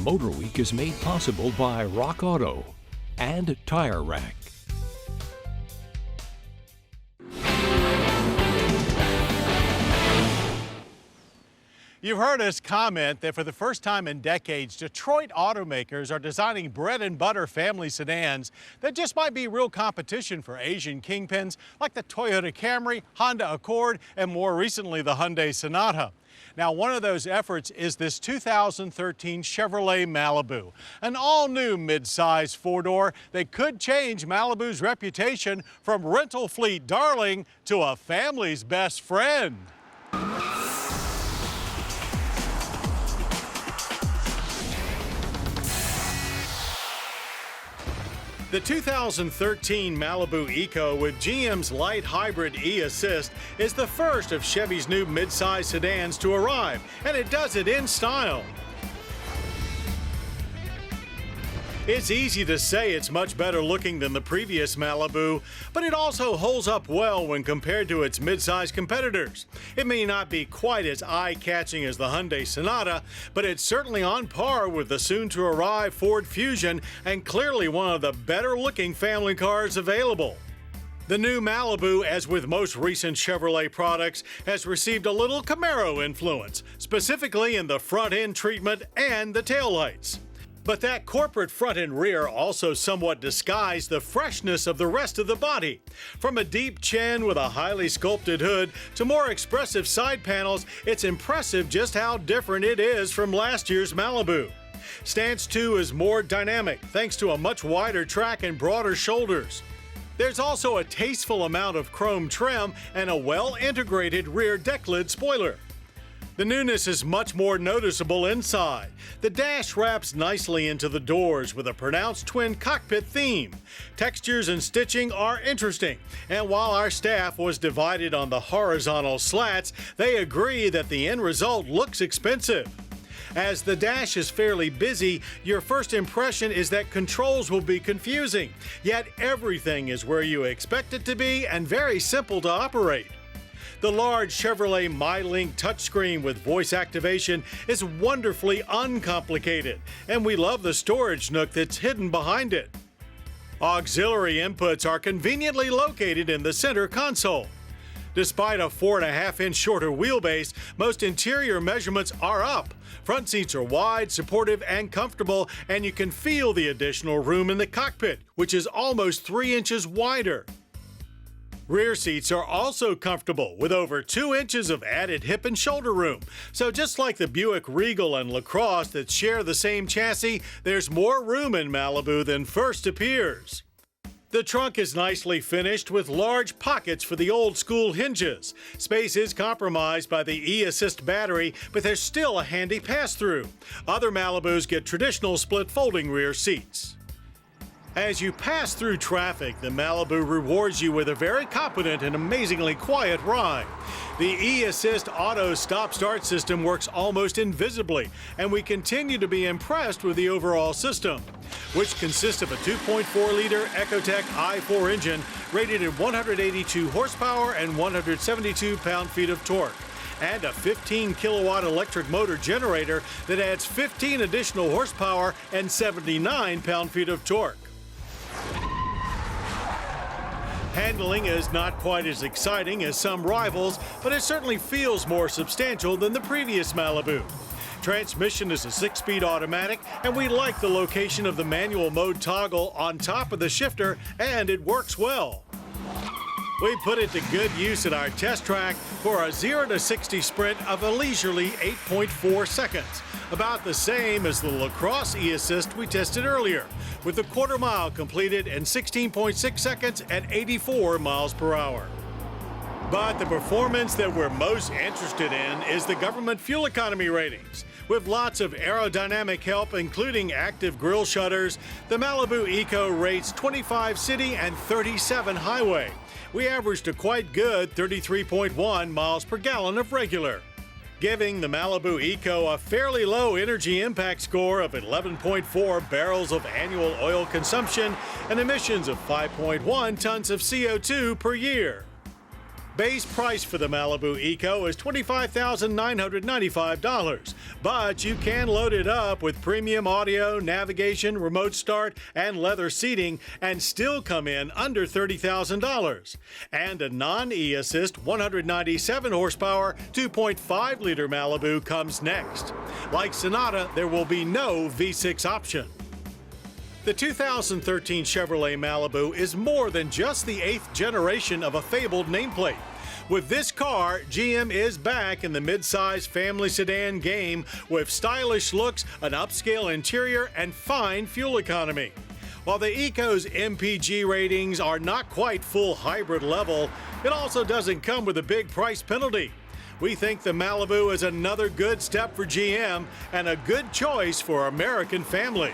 MotorWeek is made possible by Rock Auto and Tire Rack. You've heard us comment that for the first time in decades, Detroit automakers are designing bread and butter family sedans that just might be real competition for Asian kingpins like the Toyota Camry, Honda Accord, and more recently the Hyundai Sonata. Now, one of those efforts is this 2013 Chevrolet Malibu, an all-new mid-size four-door that could change Malibu's reputation from rental fleet darling to a family's best friend. The 2013 Malibu Eco with GM's light hybrid e-assist is the first of Chevy's new midsize sedans to arrive, and it does it in style. It's easy to say it's much better looking than the previous Malibu, but it also holds up well when compared to its midsize competitors. It may not be quite as eye-catching as the Hyundai Sonata, but it's certainly on par with the soon-to-arrive Ford Fusion and clearly one of the better-looking family cars available. The new Malibu, as with most recent Chevrolet products, has received a little Camaro influence, specifically in the front-end treatment and the taillights. But that corporate front and rear also somewhat disguise the freshness of the rest of the body. From a deep chin with a highly sculpted hood to more expressive side panels, it's impressive just how different it is from last year's Malibu. Stance 2 is more dynamic thanks to a much wider track and broader shoulders. There's also a tasteful amount of chrome trim and a well-integrated rear deck lid spoiler. The newness is much more noticeable inside. The dash wraps nicely into the doors with a pronounced twin cockpit theme. Textures and stitching are interesting, and while our staff was divided on the horizontal slats, they agree that the end result looks expensive. As the dash is fairly busy, your first impression is that controls will be confusing, yet everything is where you expect it to be and very simple to operate. The large Chevrolet MyLink touchscreen with voice activation is wonderfully uncomplicated, and we love the storage nook that's hidden behind it. Auxiliary inputs are conveniently located in the center console. Despite a 4.5-inch shorter wheelbase, most interior measurements are up. Front seats are wide, supportive, and comfortable, and you can feel the additional room in the cockpit, which is almost 3 inches wider. Rear seats are also comfortable, with over 2 inches of added hip and shoulder room. So just like the Buick Regal and LaCrosse that share the same chassis, there's more room in Malibu than first appears. The trunk is nicely finished with large pockets for the old-school hinges. Space is compromised by the e-assist battery, but there's still a handy pass-through. Other Malibus get traditional split folding rear seats. As you pass through traffic, the Malibu rewards you with a very competent and amazingly quiet ride. The e-assist auto stop-start system works almost invisibly, and we continue to be impressed with the overall system, which consists of a 2.4-liter Ecotec i4 engine rated at 182 horsepower and 172 pound-feet of torque, and a 15-kilowatt electric motor generator that adds 15 additional horsepower and 79 pound-feet of torque. Handling is not quite as exciting as some rivals, but it certainly feels more substantial than the previous Malibu. Transmission is a 6-speed automatic, and we like the location of the manual mode toggle on top of the shifter, and it works well. We put it to good use at our test track for a 0 to 60 sprint of a leisurely 8.4 seconds, about the same as the LaCrosse e-assist we tested earlier, with the quarter mile completed in 16.6 seconds at 84 miles per hour. But the performance that we're most interested in is the government fuel economy ratings. With lots of aerodynamic help, including active grille shutters, the Malibu Eco rates 25 city and 37 highway. We averaged a quite good 33.1 miles per gallon of regular, giving the Malibu Eco a fairly low energy impact score of 11.4 barrels of annual oil consumption and emissions of 5.1 tons of CO2 per year. Base price for the Malibu Eco is $25,995, but you can load it up with premium audio, navigation, remote start, and leather seating and still come in under $30,000. And a non-E-Assist 197 horsepower 2.5-liter Malibu comes next. Like Sonata, there will be no V6 option. The 2013 Chevrolet Malibu is more than just the 8th generation of a fabled nameplate. With this car, GM is back in the midsize family sedan game with stylish looks, an upscale interior, and fine fuel economy. While the Eco's MPG ratings are not quite full hybrid level, it also doesn't come with a big price penalty. We think the Malibu is another good step for GM and a good choice for American families.